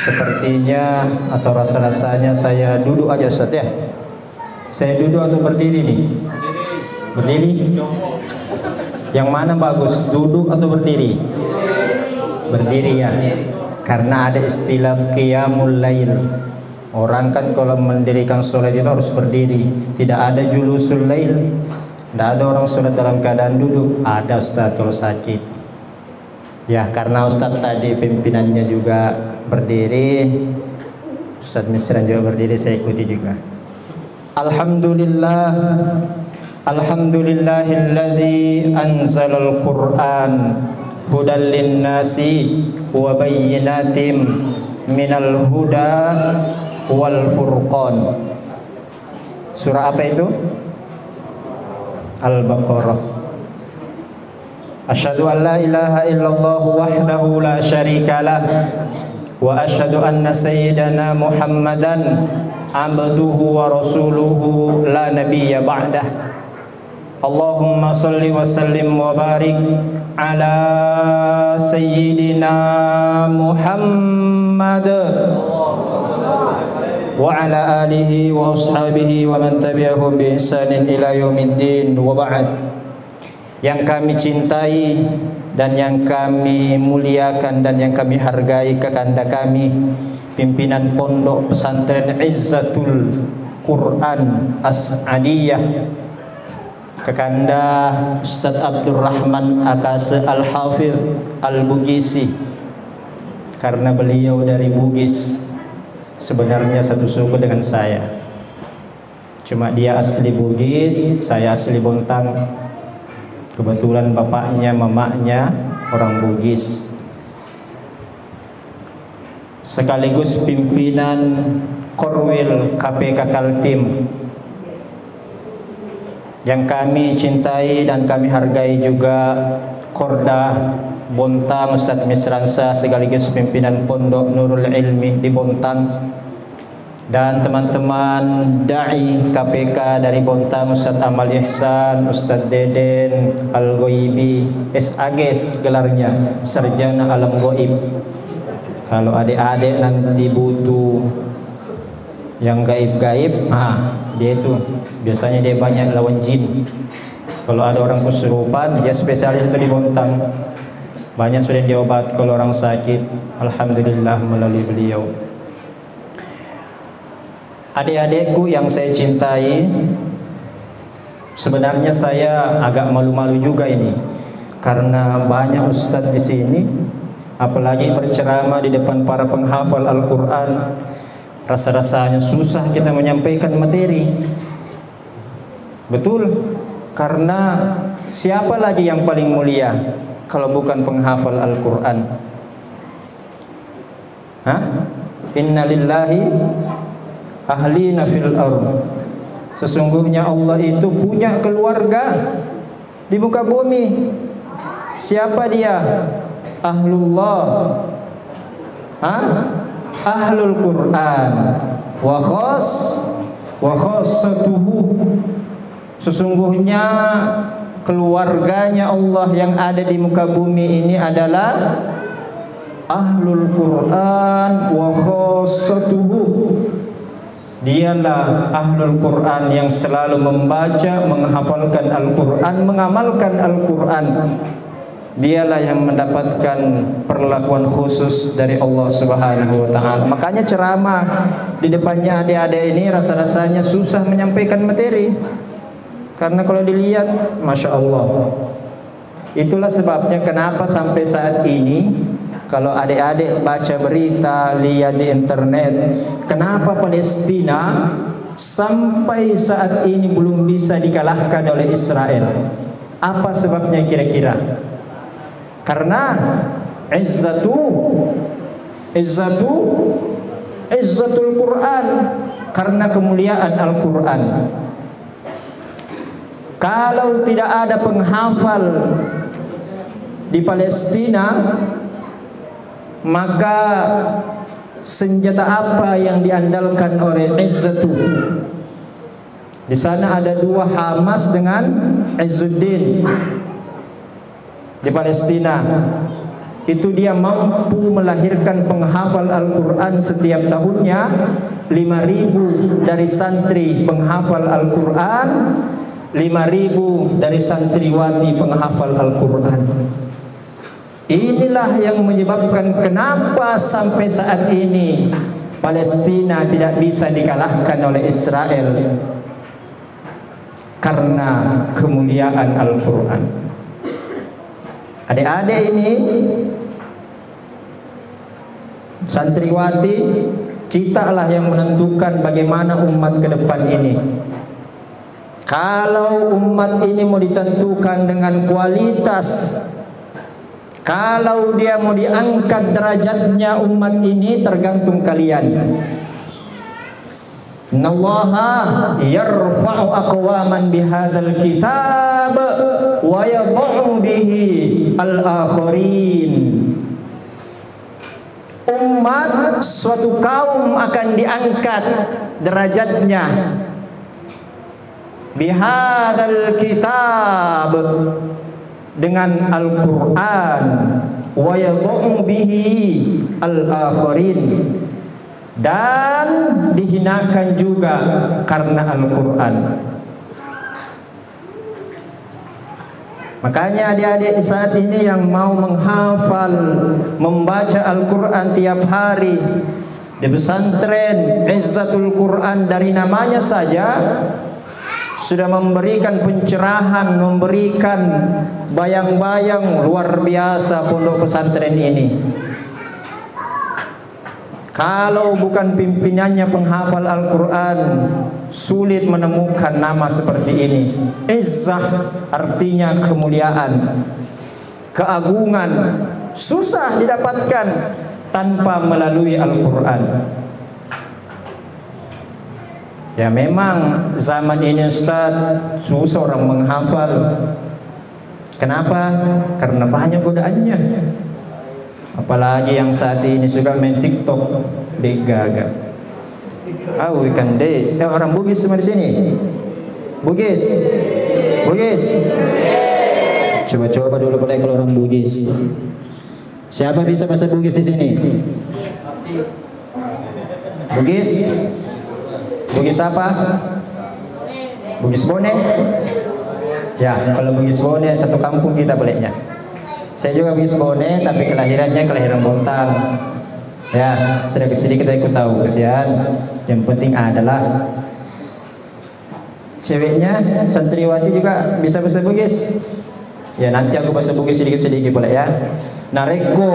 Sepertinya atau rasa-rasanya saya duduk aja Ustaz ya. Saya duduk atau berdiri nih? Berdiri. Yang mana bagus, duduk atau berdiri? Berdiri ya. Karena ada istilah qiyamul lail. Orang kan kalau mendirikan sholat itu harus berdiri. Tidak ada julusul lail. Tidak ada orang sholat dalam keadaan duduk. Ada Ustaz kalau sakit. Ya karena Ustaz tadi pimpinannya juga berdiri, Ustaz Misran juga berdiri, saya ikuti juga. Alhamdulillah, alhamdulillahilladzi anzalal Qur'an hudan linnasi wa bayyinatin minal huda wal furqan. Surah apa itu? Al-Baqarah. Asyhadu an la ilaha illallah wahdahu la syarika lah wa asyhadu anna sayyidana Muhammadan abduhu wa rasuluhu la nabiyya ba'dah. Allahumma salli wa sallim wa barik ala sayyidina Muhammad wa ala alihi wa ashabihi wa man tabi'ahum bi ihsanin ila yaumiddin wa ba'd. Yang kami cintai dan yang kami muliakan dan yang kami hargai kekanda kami, pimpinan Pondok Pesantren Izzatul Quran As-Adiyah, kekanda Ustadz Abdurrahman Akase Al-Hafidh Al-Bugisi. Karena beliau dari Bugis, sebenarnya satu suku dengan saya. Cuma dia asli Bugis, saya asli Bontang. Kebetulan bapaknya, mamanya orang Bugis. Sekaligus pimpinan Korwil KPK Kaltim. Yang kami cintai dan kami hargai juga Korda Bontang Ustadz Misransa, sekaligus pimpinan Pondok Nurul Ilmi di Bontang. Dan teman-teman Da'i KPK dari Bontang, Ustadz Amal Ihsan, Ustadz Deden Al-Goibi, SAG gelarnya, Sarjana Alam Goib. Kalau adik-adik nanti butuh yang gaib-gaib, dia itu biasanya dia banyak lawan jin. Kalau ada orang kesurupan, dia spesialis itu di Bontang. Banyak sudah diobat kalau orang sakit, alhamdulillah melalui beliau. Adik-adikku yang saya cintai, sebenarnya saya agak malu-malu juga ini, karena banyak ustadz di sini, apalagi berceramah di depan para penghafal Al-Quran. Rasa-rasanya susah kita menyampaikan materi. Betul, karena siapa lagi yang paling mulia kalau bukan penghafal Al-Quran? Inna lillahi ahlina fil ardh. Sesungguhnya Allah itu punya keluarga di muka bumi. Siapa dia? Ahlullah, ahlul Quran, wa khassatuhu. Sesungguhnya keluarganya Allah yang ada di muka bumi ini adalah ahlul Quran wa khassatuhu. Dialah ahlul Quran yang selalu membaca, menghafalkan Al-Quran, mengamalkan Al-Quran. Dialah yang mendapatkan perlakuan khusus dari Allah Subhanahu wa ta'ala. Makanya ceramah di depannya adik-adik ini rasa-rasanya susah menyampaikan materi. Karena kalau dilihat, Masya Allah. Itulah sebabnya kenapa sampai saat ini kalau adik-adik baca berita, lihat di internet, kenapa Palestina sampai saat ini belum bisa dikalahkan oleh Israel? Apa sebabnya kira-kira? Karena izzatul Quran, karena kemuliaan Al-Quran. Kalau tidak ada penghafal di Palestina, maka senjata apa yang diandalkan oleh Izzatu? Di sana ada dua, Hamas dengan Izzuddin di Palestina. itu dia mampu melahirkan penghafal Al-Quran setiap tahunnya 5.000 dari santri penghafal Al-Quran, 5.000 dari santriwati penghafal Al-Quran. Inilah yang menyebabkan kenapa sampai saat ini Palestina tidak bisa dikalahkan oleh Israel, karena kemuliaan Al-Quran. Adik-adik ini santriwati, kita lah yang menentukan bagaimana umat ke depan ini. Kalau umat ini mau ditentukan dengan kualitas, kalau dia mau diangkat derajatnya umat ini, tergantung kalian. Innallaha yarfa'u aqwaman bihadzal kitab wa yadh'u bihi al-akharin. Umat, suatu kaum akan diangkat derajatnya bihadzal kitab, dengan Al-Quran, wa yadh'u bihi al-akharin, dan dihinakan juga karena Al-Quran. Makanya adik-adik di saat ini yang mau menghafal, membaca Al-Quran tiap hari di pesantren Izzatul Quran, dari namanya saja sudah memberikan pencerahan, memberikan bayang-bayang luar biasa pondok pesantren ini. Kalau bukan pimpinannya penghafal Al-Quran, sulit menemukan nama seperti ini. Izzah artinya kemuliaan, keagungan, susah didapatkan tanpa melalui Al-Quran. Ya memang zaman ini Ustaz susah orang menghafal. Kenapa? Karena banyak godaannya. Apalagi yang saat ini suka main TikTok, degaga. Ikan deh. Orang Bugis semua di sini. Bugis. Coba dulu boleh kalau orang Bugis. Siapa bisa bahasa Bugis di sini? Bugis. Bugis apa? Bugis Bone? Ya, kalau Bugis Bone satu kampung kita bolehnya. Saya juga Bugis Bone, tapi kelahiran Bontang. Ya, sedikit kita ikut tahu, kesian. Yang penting adalah ceweknya santriwati juga bisa bahasa Bugis. Ya, nanti aku bahasa Bugis sedikit boleh ya. Nareko.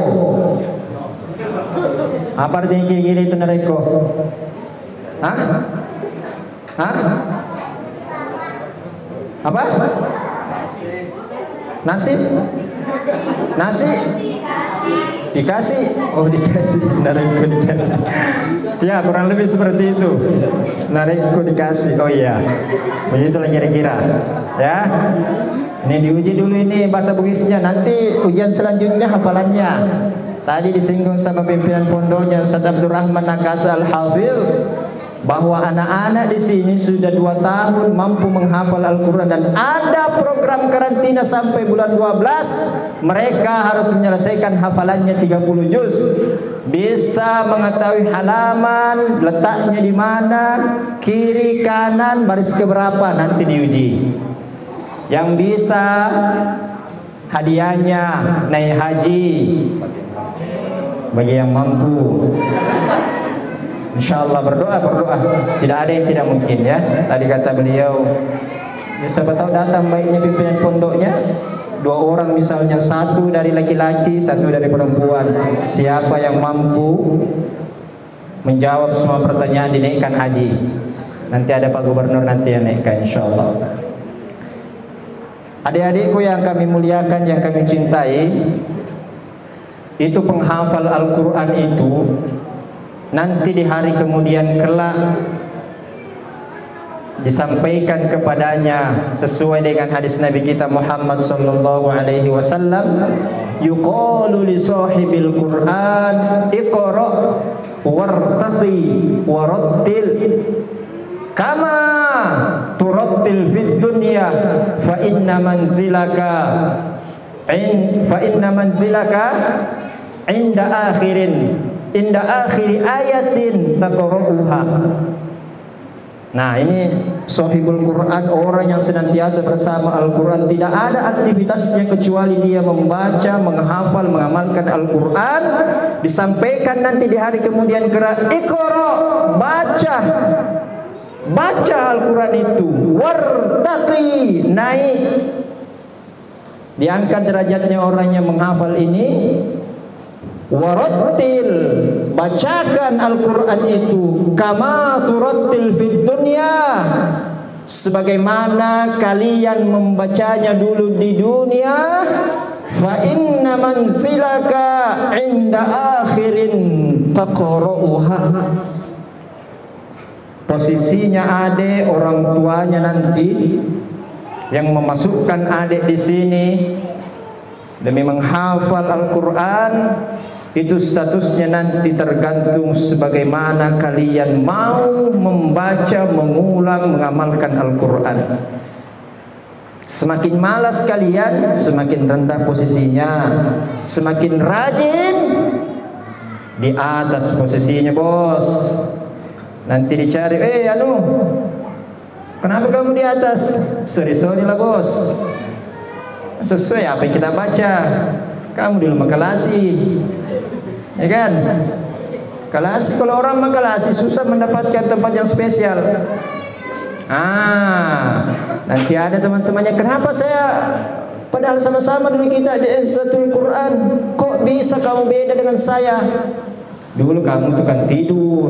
Apa artinya gini itu nareko? Hah? Apa? Nasib? Nasi? Dikasih? Oh dikasih, nareko dikasih. Ya kurang lebih seperti itu. Nareko dikasih. Oh iya, begitulah kira-kira. Ya, ini diuji dulu ini bahasa Bugisnya. Nanti ujian selanjutnya hafalannya. Tadi disinggung sama pimpinan pondoknya Ustaz Abdurrahman Nakasa Al-Hafidh, bahwa anak-anak di sini sudah 2 tahun mampu menghafal Al-Quran, dan ada program karantina sampai bulan 12. Mereka harus menyelesaikan hafalannya 30 juz. Bisa mengetahui halaman, letaknya di mana, kiri kanan, baris keberapa, nanti diuji. Yang bisa hadiahnya naik haji bagi yang mampu. Insyaallah berdoa. Tidak ada yang tidak mungkin ya. Tadi kata beliau, ya siapa tahu datang baiknya pimpinan pondoknya 2 orang misalnya, 1 dari laki-laki, 1 dari perempuan. Siapa yang mampu menjawab semua pertanyaan dinaikkan haji. Nanti ada Pak Gubernur nanti yang naikkan insyaallah. Adik-adikku yang kami muliakan, yang kami cintai, itu penghafal Al-Quran itu nanti di hari kemudian kelak disampaikan kepadanya sesuai dengan hadis Nabi kita Muhammad sallallahu alaihi wasallam, yuqalu li sahibil Quran iqra wartaqi warattil kama turattil fid dunya fa inna manzilaka inda akhiri ayatin taqra'uha. Nah, ini sahibul Quran, orang yang senantiasa bersama Al-Quran, tidak ada aktivitasnya kecuali dia membaca, menghafal, mengamalkan Al-Quran. Disampaikan nanti di hari kemudian gerak, Iqra, baca Al-Quran itu, wartaqi, naik, diangkat derajatnya orang yang menghafal ini. Warattil, bacakan Al-Quran itu kama turattil fid dunya, sebagaimana kalian membacanya dulu di dunia. Fa inna manzilaka inda akhirin taqra'uha, posisinya adik orang tuanya nanti yang memasukkan adik di sini demi menghafal Al-Quran, itu statusnya nanti tergantung sebagaimana kalian mau membaca, mengulang, mengamalkan Al-Quran. Semakin malas kalian, semakin rendah posisinya. Semakin rajin, di atas posisinya, bos. Nanti dicari, kenapa kamu di atas? Sorry lah, bos, sesuai apa yang kita baca. Kamu dulu makalasi, ya kan? Kalasi, kalau orang makalasi susah mendapatkan tempat yang spesial. Nanti ada teman-temannya, kenapa saya padahal sama-sama dulu kita di Izzatul Quran, kok bisa kamu beda dengan saya? Dulu kamu tuh kan tidur,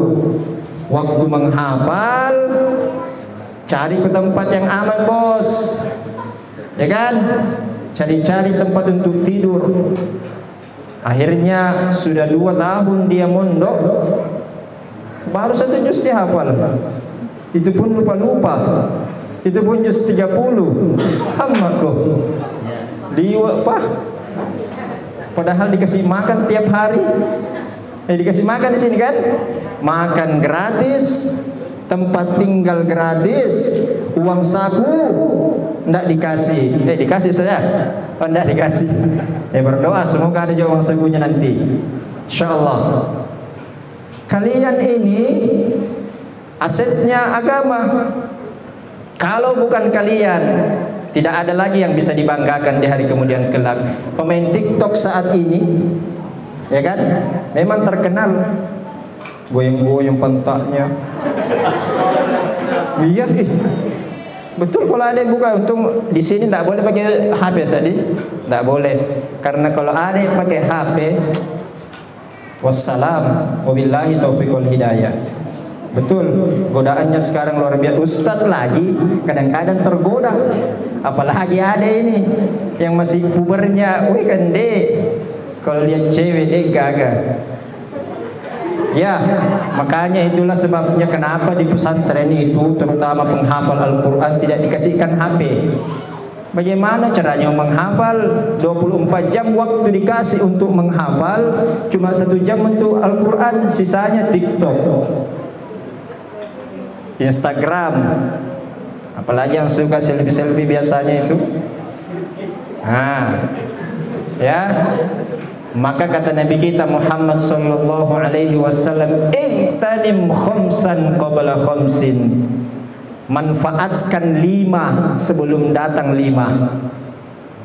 waktu menghafal cari ke tempat yang aman, bos, ya kan? Cari-cari tempat untuk tidur. Akhirnya sudah 2 tahun dia mondok, baru 1 juz dia hafal. Itu pun lupa-lupa. Itu pun juz 30. Hamaku. Padahal dikasih makan tiap hari. Dikasih makan di sini kan? Makan gratis, tempat tinggal gratis, uang saku ndak dikasih. Dikasih saja. Ndak dikasih. Berdoa semoga ada uang sakunya nanti, insyaallah. Kalian ini asetnya agama. Kalau bukan kalian, tidak ada lagi yang bisa dibanggakan di hari kemudian kelak. Pemain TikTok saat ini, ya kan, memang terkenal goyang-goyang pantatnya. Iya, betul. Kalau ada yang buka, untung di sini tidak boleh pakai HP tadi, tidak boleh. Karena kalau ada yang pakai HP, wassalam, wabillahi taufiq wal hidayah. Betul, godaannya sekarang luar biasa. Ustadz lagi kadang-kadang tergoda, apalagi ada ini yang masih pubernya, wih kan dek, kalau lihat cewek dek gagah. Ya, makanya itulah sebabnya kenapa di pesantren itu terutama penghafal Al-Quran tidak dikasihkan HP. Bagaimana caranya menghafal? 24 jam waktu dikasih untuk menghafal, cuma 1 jam untuk Al-Quran, sisanya TikTok, Instagram, apalagi yang suka selfie-selfie biasanya itu. Ya. Maka kata Nabi kita Muhammad sallallahu alaihi wasallam, "Ihtanim khamsan qabla khamsin." Manfaatkan 5 sebelum datang 5.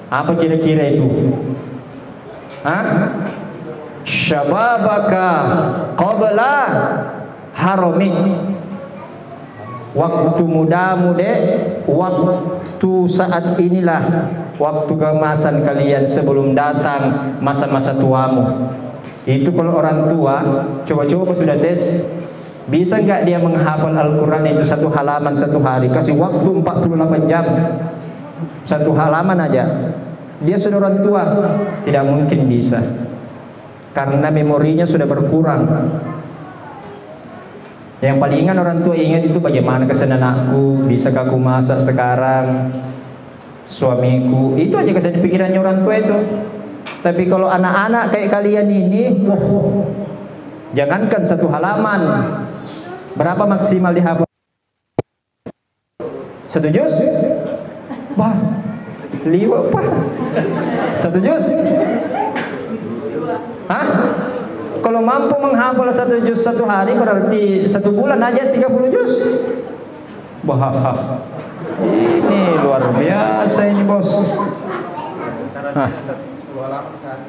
Apa kira-kira itu? Syababaka qabla haramik. Waktu mudamu dek, waktu saat inilah waktu keemasan kalian sebelum datang masa-masa tuamu. Itu kalau orang tua, coba-coba sudah tes, bisa nggak dia menghafal Al-Quran itu 1 halaman 1 hari? Kasih waktu 48 jam, 1 halaman aja. Dia sudah orang tua, tidak mungkin bisa, karena memorinya sudah berkurang. Yang palingan orang tua ingat itu bagaimana kesan anakku, bisa aku masak sekarang, suamiku, itu aja kesan pikirannya orang tua itu. Tapi kalau anak-anak kayak kalian ini, jangankan 1 halaman, berapa maksimal dihafal? 1 juz? Bah, 1 juz? Hah? Kalau mampu menghafal 1 juz 1 hari berarti 1 bulan aja 30 juz. Wah, ini luar biasa ini bos.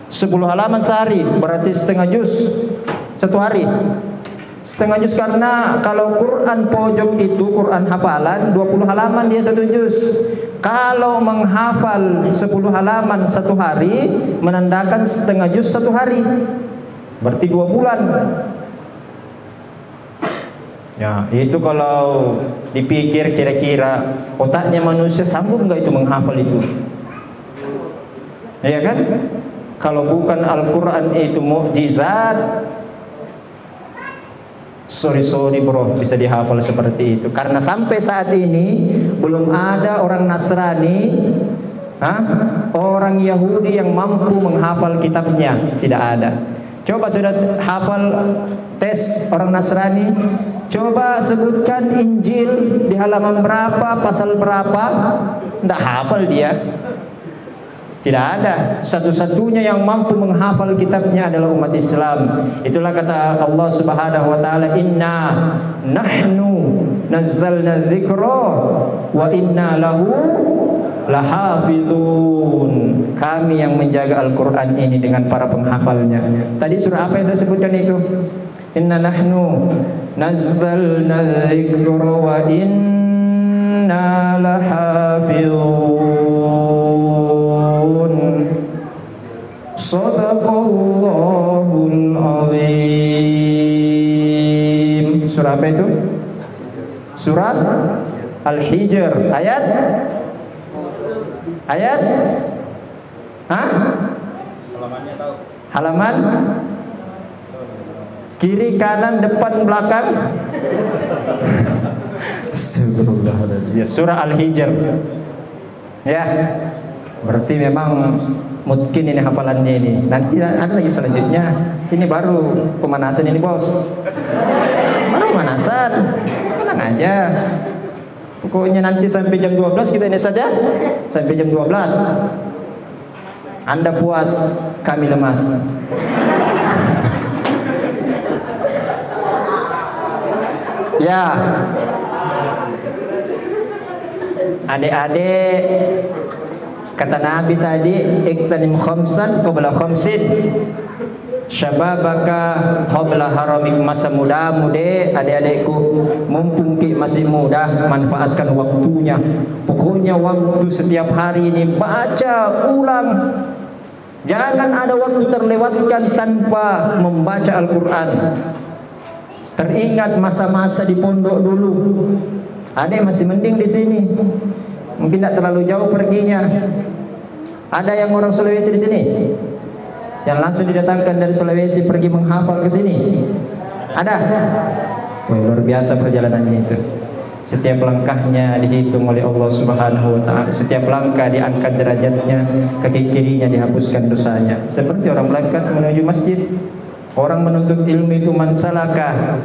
10 halaman sehari berarti setengah juz 1 hari. Setengah juz karena kalau Quran pojok itu Quran hafalan 20 halaman dia 1 juz. Kalau menghafal 10 halaman 1 hari menandakan setengah juz 1 hari. Berarti 2 bulan. Ya, itu kalau dipikir kira-kira otaknya manusia sanggup nggak itu menghafal itu? Ya kan? Kalau bukan Al-Quran itu mukjizat, sorry bro, bisa dihafal seperti itu. Karena sampai saat ini belum ada orang Nasrani, orang Yahudi yang mampu menghafal kitabnya. Tidak ada. Coba sudah hafal tes orang Nasrani, coba sebutkan Injil di halaman berapa, pasal berapa, tidak hafal dia. Tidak ada. Satu-satunya yang mampu menghafal kitabnya adalah umat Islam. Itulah kata Allah Subhanahu wa taala, "Inna nahnu nazzalna dzikra wa inna lahu lahafizun." Kami yang menjaga Al-Qur'an ini dengan para penghafalnya. Tadi surah apa yang saya sebutkan itu? Inna nahnu nazzalna dzikra wa inna lahafizun. Shadaqallahul azim. Surah apa itu? Surah Al-Hijr ayat Halamannya tahu. Halaman kiri, kanan, depan, belakang. Astagfirullahaladzim. Ya, surah Al-Hijr. Ya, berarti memang mungkin ini hafalannya ini. Nanti ada lagi selanjutnya. Ini baru pemanasan ini bos. Baru pemanasan. Tenang aja. Pokoknya nanti sampai jam 12 kita ini saja. Sampai jam 12. Anda puas, kami lemas. Ya. Adik-adik, kata Nabi tadi, iktanim khamsan qabla khamsin, syababaka qabla haramik. Masa mudamu deh adik-adikku, mumpung ki masih muda, manfaatkan waktunya. Pokoknya waktu setiap hari ini baca ulang. Jangan ada waktu terlewatkan tanpa membaca Al-Quran. Teringat masa-masa di pondok dulu. Ada masih mending di sini. Mungkin tidak terlalu jauh perginya. Ada yang orang Sulawesi di sini, yang langsung didatangkan dari Sulawesi pergi menghafal ke sini. Ada. Wah, luar biasa perjalanannya itu. Setiap langkahnya dihitung oleh Allah Subhanahu wa taala. Setiap langkah diangkat derajatnya, kaki kirinya dihapuskan dosanya. Seperti orang berangkat menuju masjid. Orang menuntut ilmu itu man salaka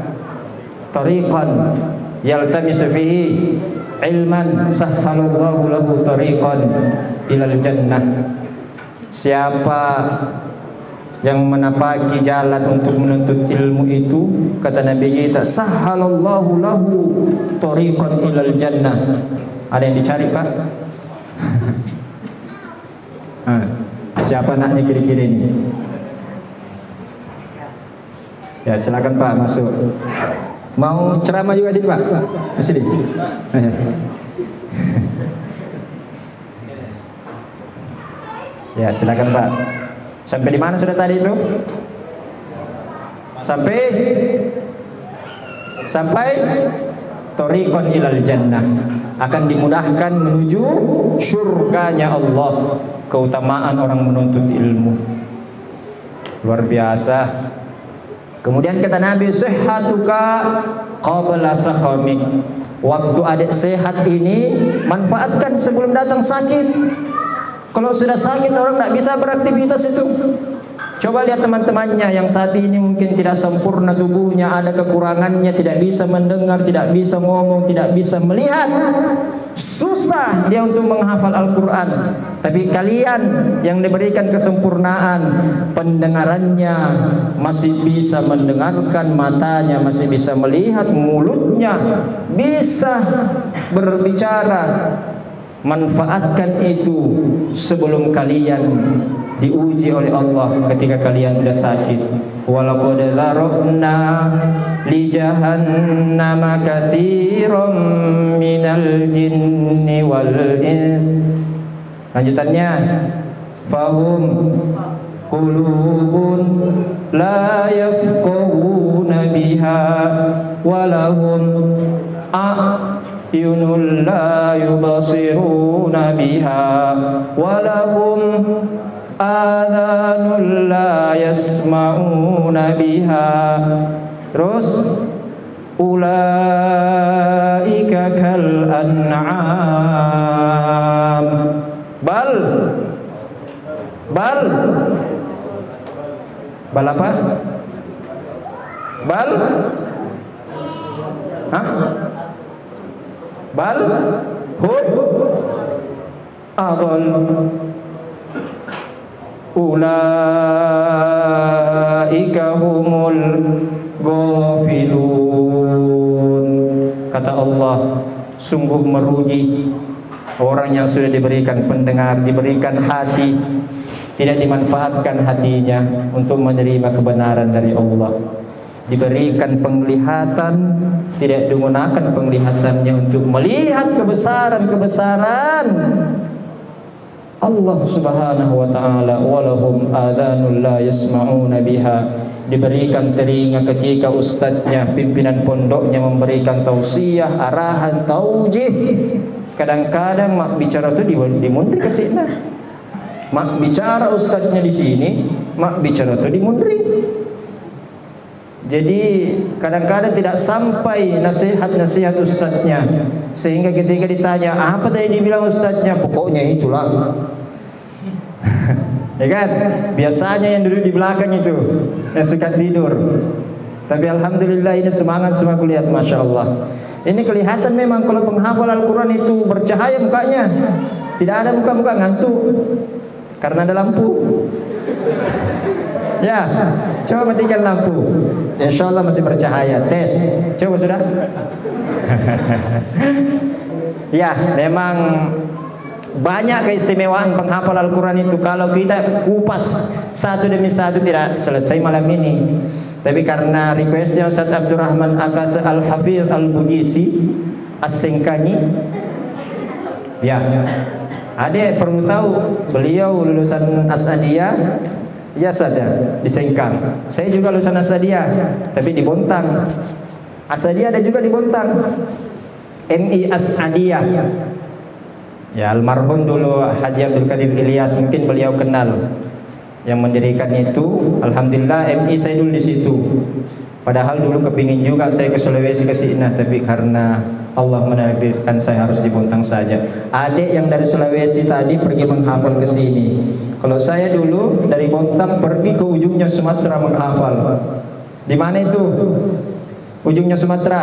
tariqan yaltamisu fihi ilman sahhalallahu lahu tariqan ilal jannah. Siapa yang menapaki jalan untuk menuntut ilmu itu, kata Nabi kita, sahhalallahu lahu tariqan ilal jannah. Ada yang dicari Pak? Siapa anaknya kiri-kiri ini? Ya silakan Pak, masuk. Mau ceramah juga sini Pak? Sini. Ya silakan Pak. Sampai di mana sudah tadi itu? Sampai Thoriqon ilal jannah, akan dimudahkan menuju surganya Allah. Keutamaan orang menuntut ilmu luar biasa. Kemudian kata Nabi, sihhatuka qabla saqamik. Waktu adik sehat ini manfaatkan sebelum datang sakit. Kalau sudah sakit orang tidak bisa beraktivitas itu. Coba lihat teman-temannya yang saat ini mungkin tidak sempurna tubuhnya, ada kekurangannya, tidak bisa mendengar, tidak bisa ngomong, tidak bisa melihat. Susah dia untuk menghafal Al-Quran. Tapi kalian yang diberikan kesempurnaan, pendengarannya masih bisa mendengarkan, matanya masih bisa melihat, mulutnya bisa berbicara. Manfaatkan itu sebelum kalian diuji oleh Allah ketika kalian sudah sakit. Walaqad zara'na li jahannama katsiran minal jinni wal ins. Lanjutannya, fahum qulubun la yafqahuna biha walahum a'yunun la yubsiruna biha walahum adhanun la yasma'una biha. Terus ulaika kal an'am bal apa? Bal hum adall ulaika humul ghafilun. Kata Allah, sungguh merugi orang yang sudah diberikan pendengar, diberikan hati, tidak dimanfaatkan hatinya untuk menerima kebenaran dari Allah. Diberikan penglihatan, tidak digunakan penglihatannya untuk melihat kebesaran-kebesaran Allah Subhanahu wa ta'ala. Walahum adhanul la yasma'una biha. Diberikan telinga ketika ustadznya, pimpinan pondoknya memberikan tausiah, arahan, taujih. Kadang-kadang mak bicara itu dimundri ke sini. Mak bicara ustadznya di sini, mak bicara itu dimundri. Jadi kadang-kadang tidak sampai nasihat-nasihat ustadznya, sehingga ketika ditanya apa tadi dibilang ustadznya, pokoknya itulah. Ya kan? Biasanya yang duduk di belakang itu yang suka tidur. Tapi alhamdulillah ini semangat semua kulihat, masya Allah. Ini kelihatan memang kalau penghafal Al-Quran itu bercahaya mukanya. Tidak ada muka-muka ngantuk karena ada lampu. Ya, coba matikan lampu. Insya Allah masih bercahaya. Tes, coba sudah. Ya, memang banyak keistimewaan penghafal Al-Quran itu. Kalau kita kupas satu demi satu tidak selesai malam ini. Tapi karena requestnya Ustaz Abdurrahman Akas Al-Hafidh Al-Bugisi As-Singkani, ya, adik perlu tahu beliau lulusan Asadiyah. Ya saja di Sengkang. Saya juga lulusan Asadiyah, tapi di Bontang. Asadiyah ada juga di Bontang. MI Asadiyah. Ya, almarhum dulu Haji Abdul Qadir Ilyas, mungkin beliau kenal. Yang mendirikan itu, alhamdulillah MI saya dulu di situ. Padahal dulu kepingin juga saya ke Sulawesi ke sini, tapi karena Allah menakdirkan saya harus di Bontang saja. Adik yang dari Sulawesi tadi pergi menghafal ke sini. Kalau saya dulu dari Bontang pergi ke ujungnya Sumatera menghafal. Di mana itu? Ujungnya Sumatera?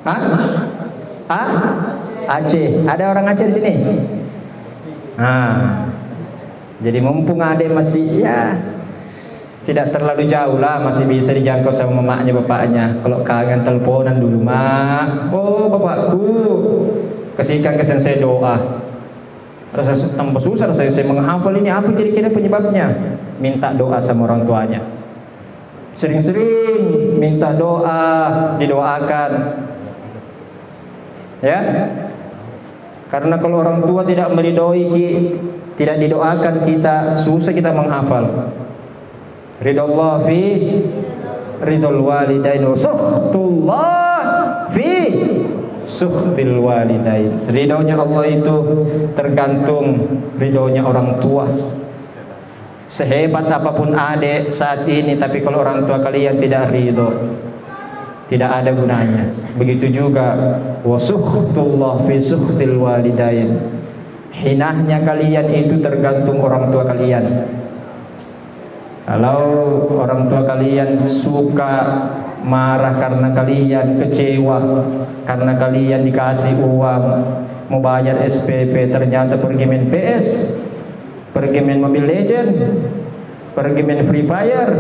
Hah? Aceh. Ada orang Aceh di sini? Nah, jadi mumpung adik masih ya tidak terlalu jauh lah, masih bisa dijangkau sama mamanya bapaknya. Kalau kangen teleponan dulu, mak. Oh bapakku, kasihkan kesan saya doa. Rasa tambah susah saya menghafal ini, apa kira-kira penyebabnya? Minta doa sama orang tuanya. Sering-sering minta doa, didoakan. Ya. Karena kalau orang tua tidak meridhoi, tidak didoakan, kita susah kita menghafal. Ridallah fi ridul walidain wa sukhtullah fi sukhtil walidain. Ridhonya Allah itu tergantung ridhonya orang tua. Sehebat apapun adik saat ini, tapi kalau orang tua kalian tidak ridho, tidak ada gunanya. Begitu juga wa sukhtullah fi sukhtil walidain. Hinahnya kalian itu tergantung orang tua kalian. Kalau orang tua kalian suka marah karena kalian kecewa, karena kalian dikasih uang mau bayar SPP, ternyata pergi main PS, pergi main Mobile Legend, pergi main Free Fire,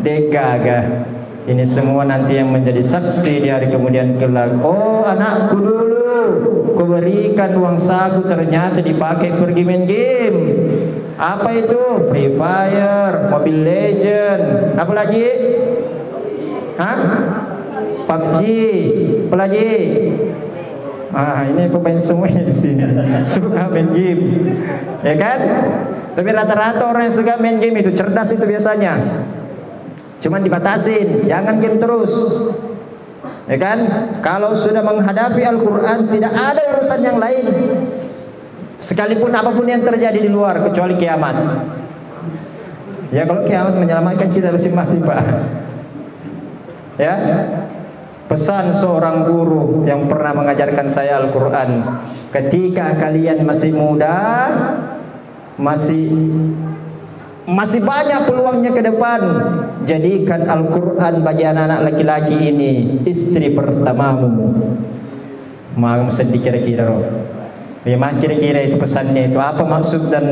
degaga. Ini semua nanti yang menjadi saksi di hari kemudian kelak. Oh, anakku dulu kuberikan uang saku, ternyata dipakai pergi main game. Apa itu? Free Fire, Mobile Legend, apa lagi? Hah? PUBG, apa lagi? Ini pemain semuanya di sini suka main game, ya kan? Tapi rata-rata orang yang suka main game itu cerdas itu biasanya. Cuman dibatasin, jangan game terus, ya kan? Kalau sudah menghadapi Al-Quran tidak ada urusan yang lain, sekalipun apapun yang terjadi di luar kecuali kiamat. Ya kalau kiamat menyelamatkan kita masing-masing, Pak. Ya, pesan seorang guru yang pernah mengajarkan saya Al-Quran, ketika kalian masih muda, masih banyak peluangnya ke depan, jadikan Al-Quran bagi anak-anak laki-laki ini istri pertamamu. Mau sedih kira-kira, memang kira-kira itu pesannya itu apa maksud dan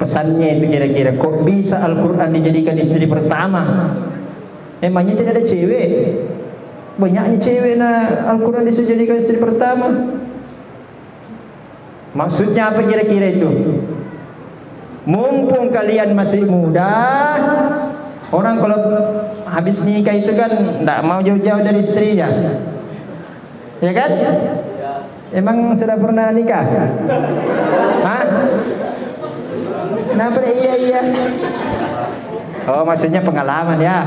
pesannya itu kira-kira kok bisa Al-Quran dijadikan istri pertama? Emangnya tidak ada cewek? Banyaknya cewek Al-Quran dijadikan istri pertama. Maksudnya apa kira-kira itu? Mumpung kalian masih muda, orang kalau habis nikah itu kan tidak mau jauh-jauh dari istrinya, ya kan? Emang sudah pernah nikah? Hah? Kenapa? Iya. Oh, maksudnya pengalaman ya?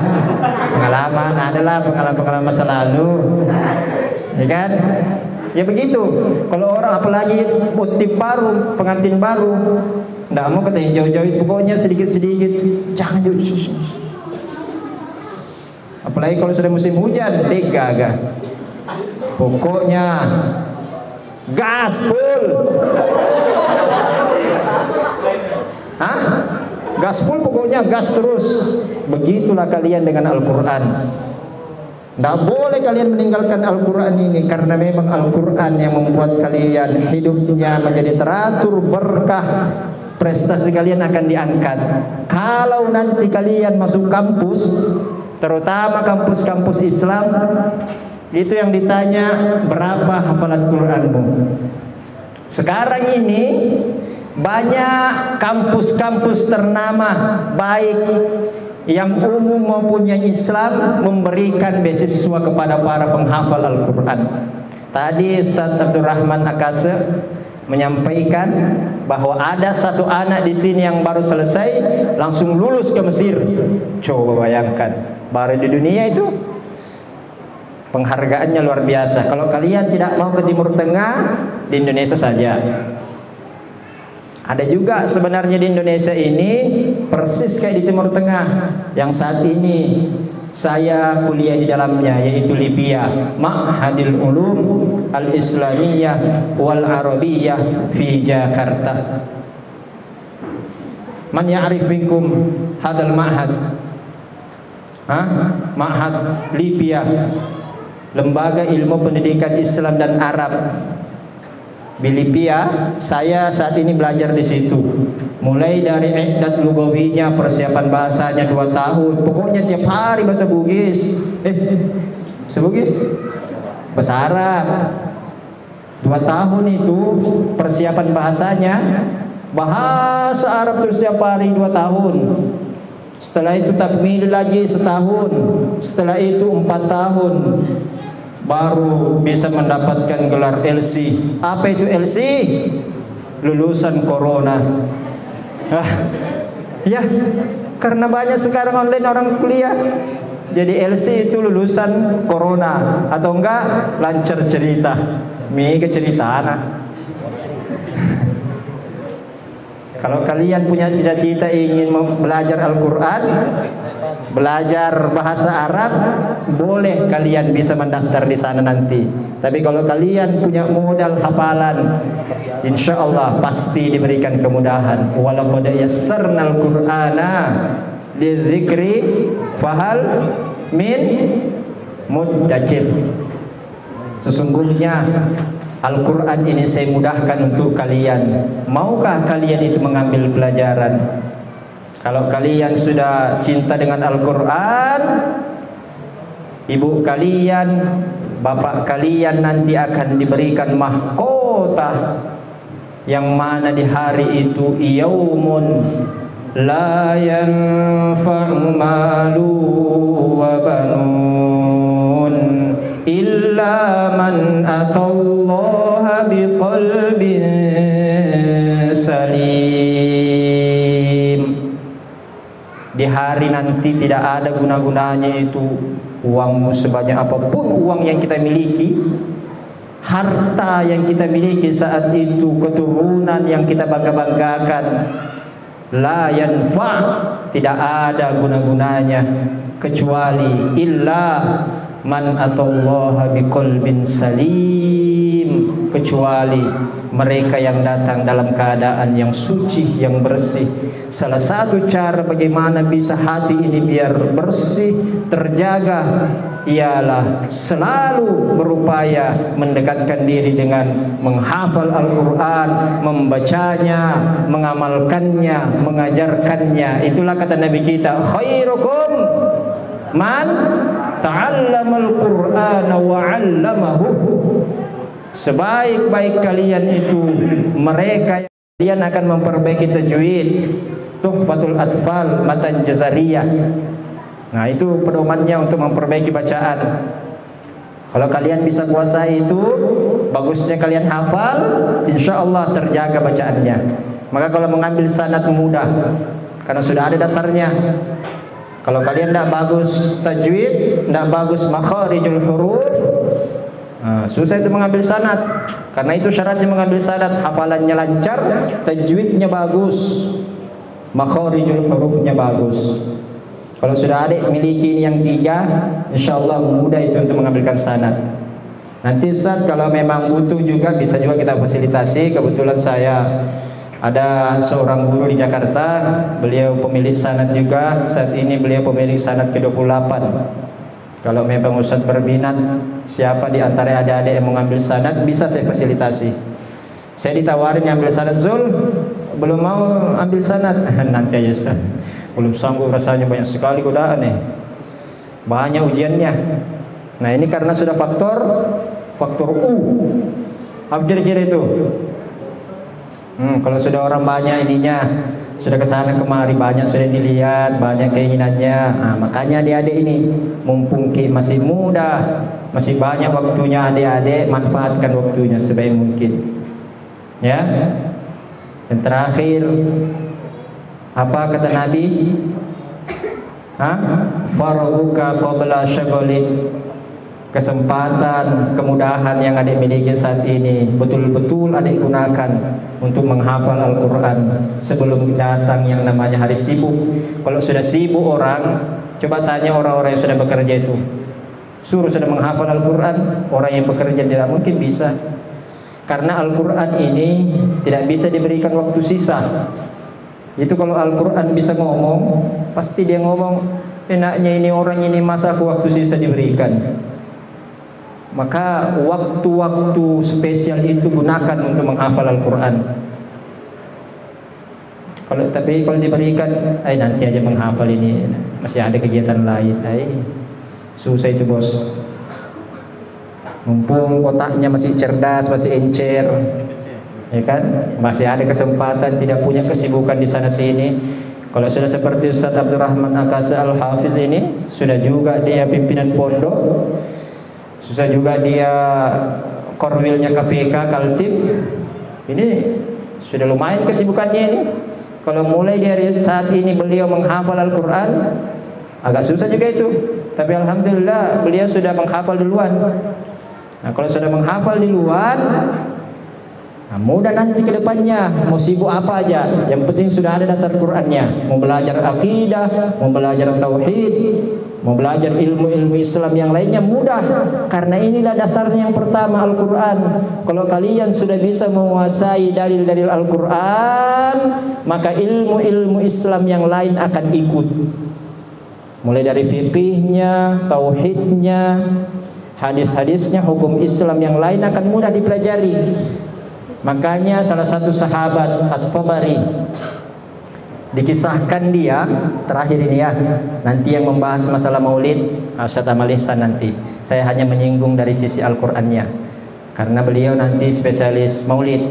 Pengalaman adalah pengalaman masa lalu, ya kan? Ya begitu. Kalau orang apalagi motif baru, pengantin baru, nggak mau katanya jauh-jauh, pokoknya sedikit-sedikit, jangan jauh. Apalagi kalau sudah musim hujan, gaga. Pokoknya gas full. Hah? Gas full, pokoknya gas terus. Begitulah kalian dengan Al-Quran. Tidak boleh kalian meninggalkan Al-Quran ini, karena memang Al-Quran yang membuat kalian hidupnya menjadi teratur, berkah. Prestasi kalian akan diangkat. Kalau nanti kalian masuk kampus, terutama kampus-kampus Islam, itu yang ditanya berapa hafalan Quranmu. Sekarang ini banyak kampus-kampus ternama baik yang umum maupun yang Islam memberikan beasiswa kepada para penghafal Al-Quran. Tadi Ustaz Abdul Rahman Akase menyampaikan bahwa ada satu anak di sini yang baru selesai langsung lulus ke Mesir. Coba bayangkan, baru di dunia itu penghargaannya luar biasa. Kalau kalian tidak mau ke Timur Tengah, di Indonesia saja. Ada juga sebenarnya di Indonesia ini persis kayak di Timur Tengah yang saat ini saya kuliah di dalamnya, yaitu Libya, Ma'hadil Ulum Al-Islamiyah wal Arabiyah fi Jakarta. Man ya'rif minkum hadal ma'had? Ma'had Libya, Lembaga Ilmu Pendidikan Islam dan Arab di Libya. Saya saat ini belajar di situ. Mulai dari i'dad lugawinya, persiapan bahasanya 2 tahun. Pokoknya tiap hari bahasa Bugis. Bahasa Bugis? Bahasa Arab. 2 tahun itu persiapan bahasanya. Bahasa Arab terus tiap hari 2 tahun. Setelah itu takmil lagi setahun. Setelah itu 4 tahun. Baru bisa mendapatkan gelar LC. Apa itu LC? Lulusan Corona. Ya, karena banyak sekarang online orang kuliah. Jadi LC itu lulusan Corona, atau enggak lancar cerita. Mega cerita anak. Kalau kalian punya cita-cita ingin belajar Al-Quran, belajar bahasa Arab, boleh kalian bisa mendaftar di sana nanti. Tapi kalau kalian punya modal hafalan, insya Allah pasti diberikan kemudahan. Walaqad yassarnal Qur'ana lidzikri fahal min muddakir. Sesungguhnya Al-Quran ini saya mudahkan untuk kalian. Maukah kalian itu mengambil pelajaran? Kalau kalian sudah cinta dengan Al-Quran, ibu kalian, bapak kalian nanti akan diberikan mahkota, yang mana di hari itu yaumun la yanfa'u malu wa banun illa man atallaha biqalbin salim. Di hari nanti tidak ada guna-gunanya itu uangmu sebanyak apapun uang yang kita miliki, harta yang kita miliki saat itu, keturunan yang kita bangga-banggakan, la yanfa, tidak ada guna-gunanya kecuali illa man atallaha biqalbin salim, kecuali mereka yang datang dalam keadaan yang suci, yang bersih. Salah satu cara bagaimana bisa hati ini biar bersih, terjaga, ialah selalu berupaya mendekatkan diri dengan menghafal Al-Quran, membacanya, mengamalkannya, mengajarkannya. Itulah kata Nabi kita, khairukum man ta'allamal Qur'ana wa 'allamahu. Sebaik-baik kalian itu mereka yang kalian akan memperbaiki tajwid, Tuhfatul Atfal, matan jazariyah. Nah, itu pedomannya untuk memperbaiki bacaan. Kalau kalian bisa kuasai itu, bagusnya kalian hafal, insya Allah terjaga bacaannya. Maka kalau mengambil sanad mudah, karena sudah ada dasarnya. Kalau kalian tidak bagus tajwid, tidak bagus makharijul huruf, susah itu mengambil sanad. Karena itu syaratnya mengambil sanad, hafalannya lancar, tajwidnya bagus, makharijul hurufnya bagus. Kalau sudah adik miliki ini yang 3, insya Allah mudah itu untuk mengambilkan sanad. Nanti Ustaz kalau memang butuh juga bisa juga kita fasilitasi. Kebetulan saya ada seorang guru di Jakarta, beliau pemilik sanad juga. Saat ini beliau pemilik sanad ke-28. Kalau memang Ustaz berminat, siapa di antara adik-adik yang mengambil sanad, bisa saya fasilitasi. Saya ditawarin yang ambil sanad, Zul belum mau ambil sanad. Nanti aja Ustaz, belum sanggup rasanya, banyak sekali godaan nih, banyak ujiannya. Nah ini karena sudah faktor U, apa kira-kira itu? Kalau sudah orang banyak ininya, sudah kesana kemari, banyak sudah dilihat, banyak keinginannya. Nah, makanya adik-adik ini mumpung masih muda, masih banyak waktunya, adik-adik manfaatkan waktunya sebaik mungkin. Ya. Dan terakhir, apa kata Nabi? Faraghuka qabla syaghalin. Kesempatan, kemudahan yang adik miliki saat ini betul-betul adik gunakan untuk menghafal Al-Quran sebelum datang yang namanya hari sibuk. Kalau sudah sibuk orang, coba tanya orang-orang yang sudah bekerja itu, suruh sudah menghafal Al-Quran, orang yang bekerja tidak mungkin bisa. Karena Al-Quran ini tidak bisa diberikan waktu sisa. Itu kalau Al-Quran bisa ngomong, pasti dia ngomong, enaknya ini orang ini masa aku waktu sisa diberikan. Maka waktu-waktu spesial itu gunakan untuk menghafal Al-Quran. Tapi kalau diberikan, nanti aja menghafal ini, masih ada kegiatan lain, susah itu bos. Mumpung otaknya masih cerdas, masih encer, ya kan? Masih ada kesempatan, tidak punya kesibukan di sana sini. Kalau sudah seperti Ustaz Abdurrahman Akasa Al-Hafidh ini, sudah juga dia pimpinan pondok, susah juga dia korwilnya KPK Kaltib. Ini sudah lumayan kesibukannya ini. Kalau mulai dari saat ini beliau menghafal Al-Quran, agak susah juga itu. Tapi alhamdulillah beliau sudah menghafal duluan. Nah, kalau sudah menghafal duluan, Nah, mudah nanti ke depannya mau sibuk apa aja, yang penting sudah ada dasar Qur'annya. Mau belajar akidah, mau belajar tauhid, mau belajar ilmu-ilmu Islam yang lainnya mudah, karena inilah dasarnya yang pertama Al-Quran. Kalau kalian sudah bisa menguasai dalil-dalil Al-Quran, maka ilmu-ilmu Islam yang lain akan ikut. Mulai dari fikihnya, tauhidnya, hadis-hadisnya, hukum Islam yang lain akan mudah dipelajari. Makanya salah satu sahabat At-Tabari dikisahkan dia terakhir ini ya, nanti yang membahas masalah maulid Ustaz Amal Ihsan nanti. Saya hanya menyinggung dari sisi Al-Qur'annya karena beliau nanti spesialis maulid.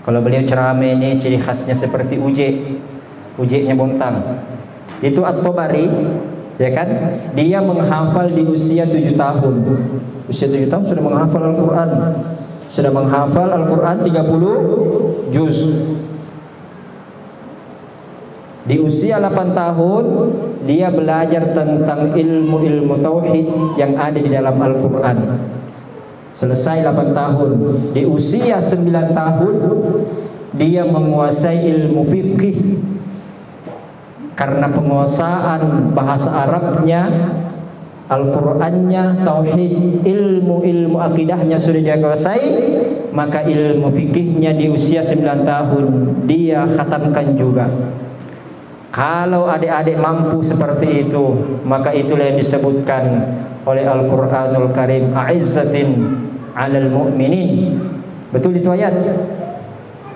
Kalau beliau ceramah ini ciri khasnya seperti uje-nya bontang. Itu At-Tabari, ya kan? Dia menghafal di usia 7 tahun. Usia 7 tahun sudah menghafal Al-Qur'an. Sudah menghafal Al-Qur'an 30 juz. Di usia 8 tahun dia belajar tentang ilmu-ilmu tauhid yang ada di dalam Al-Qur'an. Selesai 8 tahun. Di usia 9 tahun dia menguasai ilmu fikih. Karena penguasaan bahasa Arabnya, Al-Qur'annya, tauhid, ilmu-ilmu akidahnya sudah dia kuasai, maka ilmu fikihnya di usia 9 tahun dia khatamkan juga. Kalau adik-adik mampu seperti itu, maka itulah yang disebutkan oleh Al-Qur'anul Karim, a'izzatin 'alal mu'minin. Betul itu ayat?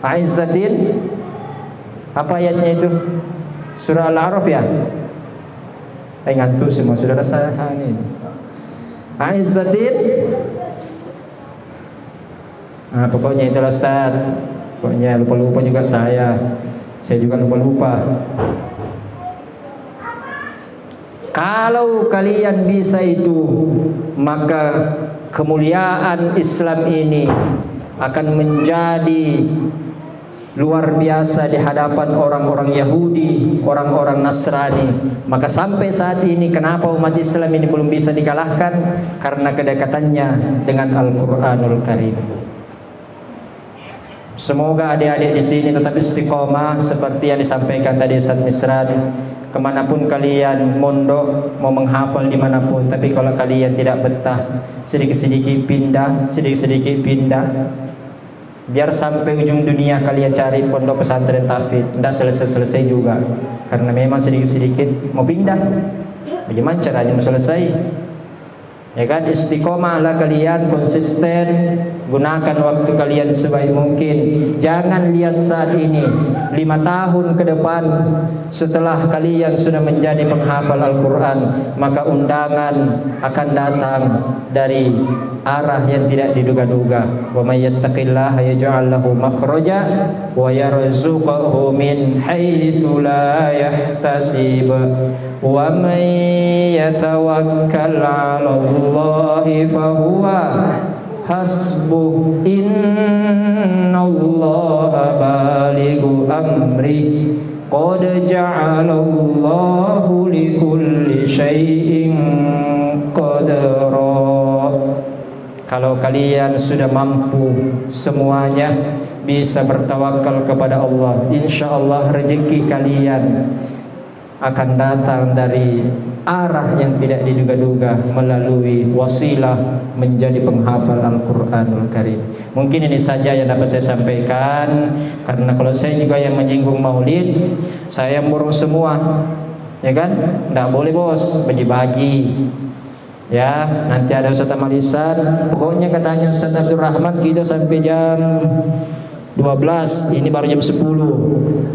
A'izzatin, apa ayatnya itu? Surah Al-A'raf ya? Ngantuk semua saudara saya ini. A'izzatin, pokoknya itulah Ustaz. Pokoknya lupa-lupa juga saya juga lupa-lupa. Kalau kalian bisa itu, maka kemuliaan Islam ini akan menjadi luar biasa di hadapan orang-orang Yahudi, orang-orang Nasrani. Maka sampai saat ini kenapa umat Islam ini belum bisa dikalahkan? Karena kedekatannya dengan Al-Qur'anul Karim. Semoga adik-adik di sini tetap istiqomah seperti yang disampaikan tadi Ustaz Misran. Kemanapun kalian mondok, mau menghafal dimanapun, tapi kalau kalian tidak betah, sedikit-sedikit pindah, biar sampai ujung dunia kalian cari pondok pesantren tahfidz, tidak selesai-selesai juga. Karena memang sedikit-sedikit mau pindah, bagaimana caranya mau selesai? Ya kan, istiqomahlah kalian, konsisten, gunakan waktu kalian sebaik mungkin. Jangan lihat saat ini, 5 tahun ke depan setelah kalian sudah menjadi penghafal Al-Quran, maka undangan akan datang dari arah yang tidak diduga-duga. Wa may yattaqillaha yaj'al lahu makhraja wa yarzuqhu min haitsu la yahtasib. Wa may yatawakkal 'ala Allahi fa huwa hasbuh, innallaha balighu amri qad ja'alallahu likulli syai'in qadara. Kalau kalian sudah mampu semuanya, bisa bertawakal kepada Allah, insya Allah rezeki kalian akan datang dari arah yang tidak diduga-duga melalui wasilah menjadi penghafal Al-Quranul Karim. Mungkin ini saja yang dapat saya sampaikan, karena kalau saya juga yang menyinggung maulid, saya murung semua, ya kan? Tidak boleh bos, bagi-bagi. Ya, nanti ada Ustaz Amal Ihsan. Pokoknya katanya Ustaz Abdul Rahman kita sampai jam 12, ini baru jam 10.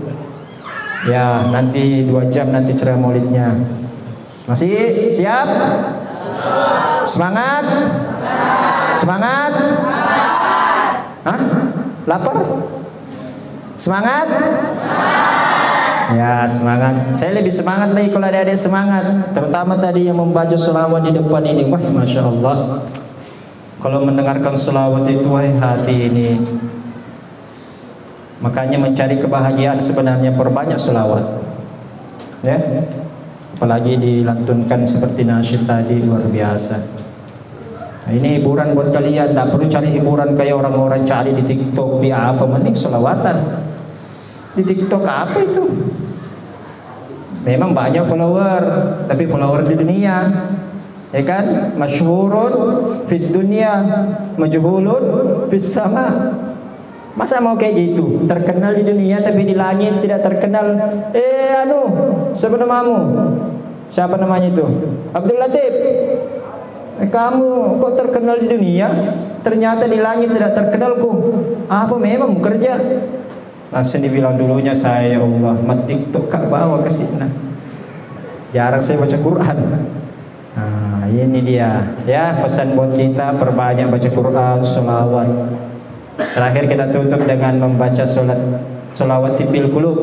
Ya, nanti 2 jam nanti ceramah maulidnya. Masih siap? Semangat? Semangat? Hah? Lapar? Semangat? Ya, semangat. Saya lebih semangat lagi kalau ada adik semangat. Terutama tadi yang membaca selawat di depan ini. Wah, Masya Allah. Kalau mendengarkan selawat itu, wah, hati ini. Makanya mencari kebahagiaan sebenarnya perbanyak selawat, ya. Apalagi dilantunkan seperti nasyid tadi, luar biasa. Ini hiburan buat kalian, tidak perlu cari hiburan kayak orang-orang cari di TikTok, di apa, mending selawatan. Di TikTok apa itu? Memang banyak follower, tapi follower di dunia, ya kan? Masyhurun fid dunya, majhulun fis sama. Masa mau kayak gitu? Terkenal di dunia tapi di langit tidak terkenal. Siapa namamu? Siapa namanya itu? Abdul Latif. Kamu kok terkenal di dunia, ternyata di langit tidak terkenalku. Apa memang kerja? Langsung dibilang dulunya saya, ya Allah, mat TikTok kak bawa ke sini. Jarang saya baca Quran. Nah, ini dia. Ya, pesan buat kita, perbanyak baca Quran, sholawat. Terakhir kita tutup dengan membaca sholawat tibil qulub.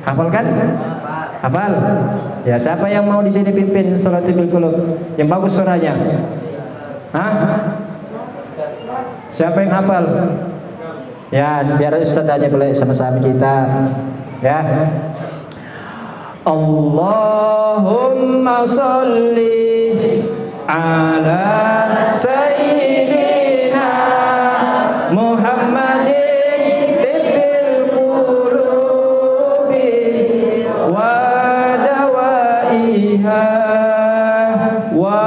Hafal kan? Hafal? Ya, siapa yang mau di sini pimpin sholat tibil qulub? Yang bagus suaranya. Hah? Siapa yang hafal? Ya, biar Ustaz aja boleh sama-sama kita. Ya. Allahumma sholli ala sayyidina Muhammadin tibbil qulubi wa dawaiha wa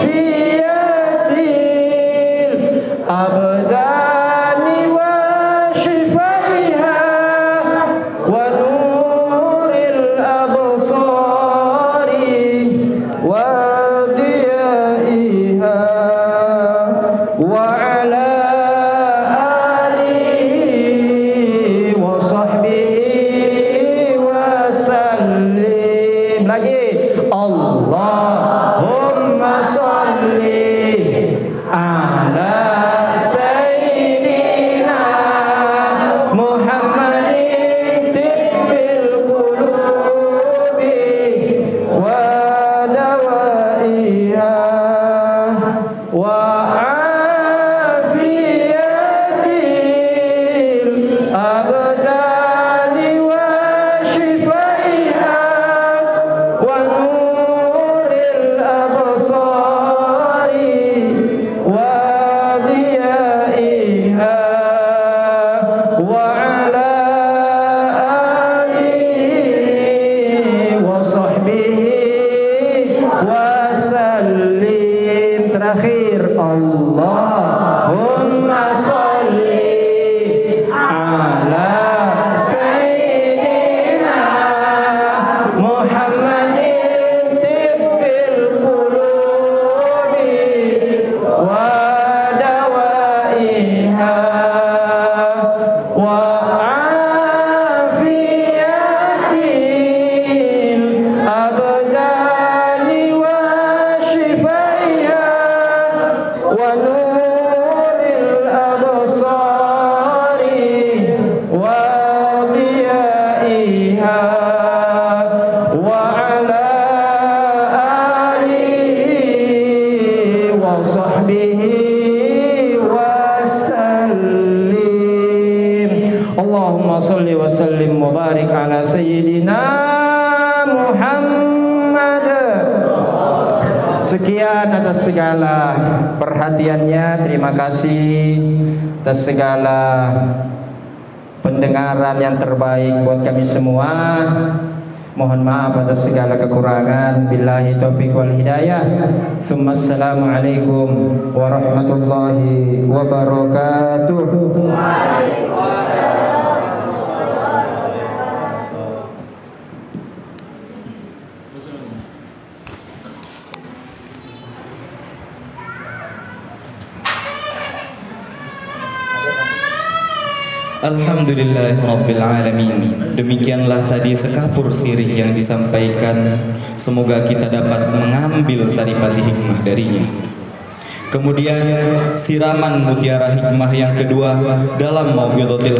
afiyatil abdani wa shifaiha wa nuril absari wa diyaiha wa ala alihi wa sahbihi wa sallim. Lagi Allahumma sholli ala sayyidina Muhammadin tibbil qulubi wa dawaiha wa afiyatil abdani wa shifaiha wa nuril absari wa diyaiha wa ala alihi wa sahbihi wa sallim. Terakhir Allahumma sholli ala sayyidina Muhammadin tibbil qulubi wa dawaiha wa afiyatil abdani wa shifaiha wa nuril absari wa diyaiha wa ala alihi wa sahbihi wa sallim. Allahumma sholli wa sallim wa barik ala sayyidina Muhammad. Sekian atas segala perhatiannya. Terima kasih atas segala pendengaran yang terbaik buat kami semua. Mohon maaf atas segala kekurangan. Billahi taufiq wal hidayah. Tsumma assalamualaikum warahmatullahi wabarakatuh. Alhamdulillahirabbil alamin. Demikianlah tadi sekapur sirih yang disampaikan. Semoga kita dapat mengambil saripati hikmah darinya. Kemudian siraman mutiara hikmah yang kedua dalam Mau'izatul